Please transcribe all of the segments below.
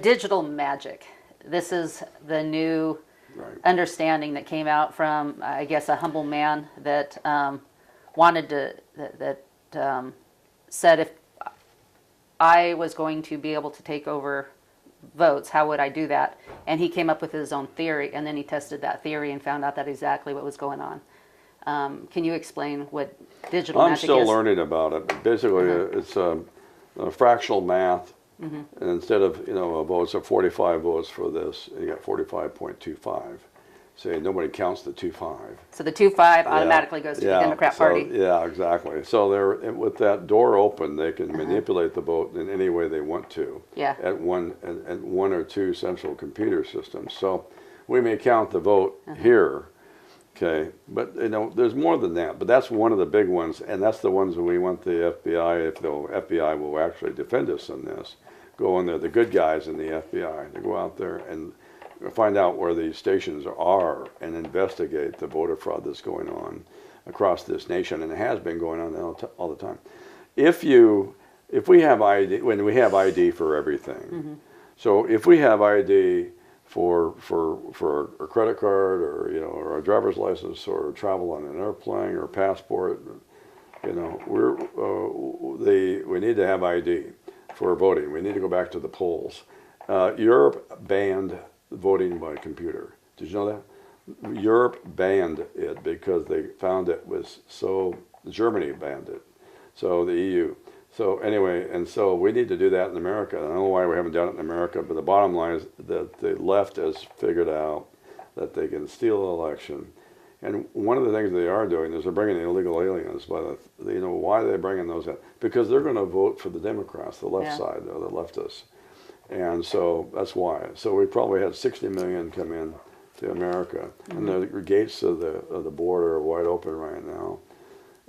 digital magic. This is the new Right. understanding that came out from, I guess, a humble man that wanted to, said if I was going to be able to take over votes, how would I do that? And he came up with his own theory, and then he tested that theory and found out that exactly what was going on. Can you explain what digital magic is? I'm still learning about it. But basically, it's a fractional math. And instead of, votes of 45 votes for this, you got 45.25. Say nobody counts the 2.5. So the 2.5 automatically goes to the Democrat Party. Yeah, exactly. So they're with that door open, they can manipulate the vote in any way they want to. Yeah. At one or two central computer systems. So we may count the vote here. Okay, but there's more than that. But that's one of the big ones, and that's the ones that we want the FBI, if the FBI will actually defend us in this, go in there, the good guys in the FBI, to go out there and find out where these stations are and investigate the voter fraud that's going on across this nation, and it has been going on all the time. If we have ID, when we have ID for everything, so if we have ID for a credit card or a driver's license or travel on an airplane or passport, we need to have ID for voting. We need to go back to the polls. Europe banned voting by computer. Did you know that? Europe banned it because they found it was so. Germany banned it, so the EU. So anyway, and so we need to do that in America. I don't know why we haven't done it in America, but the bottom line is that the left has figured out that they can steal an election. And one of the things they are doing is they're bringing illegal aliens. Why are they bringing those in? Because they're going to vote for the Democrats, the left side, or the leftists. And so that's why. So we probably had 60 million come in to America, and the gates of the border are wide open right now.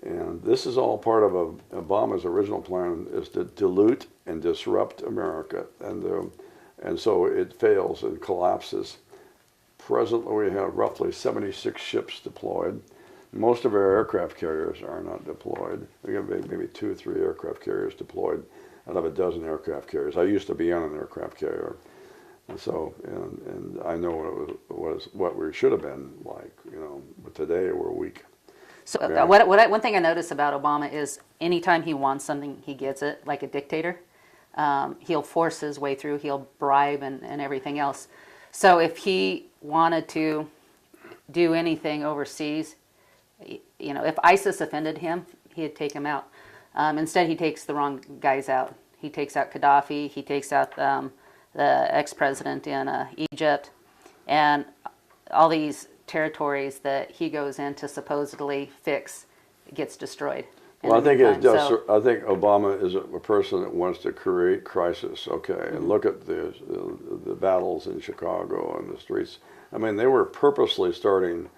And this is all part of Obama's original plan, is to dilute and disrupt America, and so it fails and collapses. Presently, we have roughly 76 ships deployed. Most of our aircraft carriers are not deployed. We have maybe 2 or 3 aircraft carriers deployed out of a dozen aircraft carriers. I used to be on an aircraft carrier, and so and I know what we should have been like. But today we're weak. So one thing I notice about Obama is anytime he wants something, he gets it, like a dictator. He'll force his way through. He'll bribe and everything else. So if he wanted to do anything overseas, if ISIS offended him, he'd take him out. Instead, he takes the wrong guys out. He takes out Gaddafi. He takes out the ex-president in Egypt, and all these territories that he goes in to supposedly fix gets destroyed. Well, I think it does. I think Obama is a person that wants to create crisis. Okay, and look at the battles in Chicago and the streets. I mean, they were purposely starting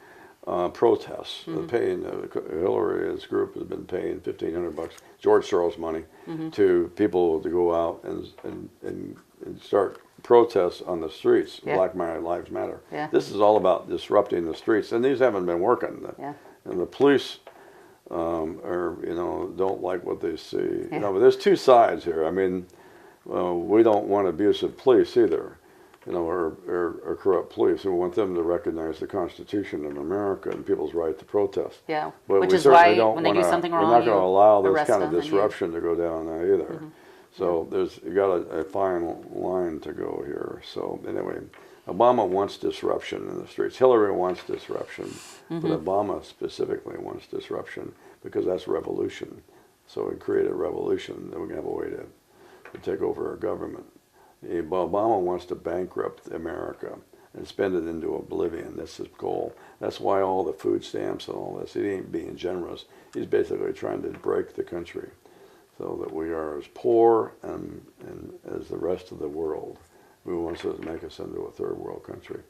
protests. Paying Hillary and his group has been paying $1,500, George Soros money, to people to go out and start protests on the streets. Black Lives Matter. This is all about disrupting the streets, and these haven't been working. And the police don't like what they see. But there's two sides here. I mean, we don't want abusive police either, or corrupt police. We want them to recognize the Constitution of America and people's right to protest. Yeah, but which is why when they do something wrong, we're not going to allow this kind of them disruption to go down there either. So you got a fine line to go here. So anyway, Obama wants disruption in the streets. Hillary wants disruption, but Obama specifically wants disruption because that's revolution. So we create a revolution, then we can have a way to take over our government. Obama wants to bankrupt America and spend it into oblivion. That's his goal. That's why all the food stamps and all this, he ain't being generous. He's basically trying to break the country so that we are as poor and as the rest of the world. He wants to make us into a third world country.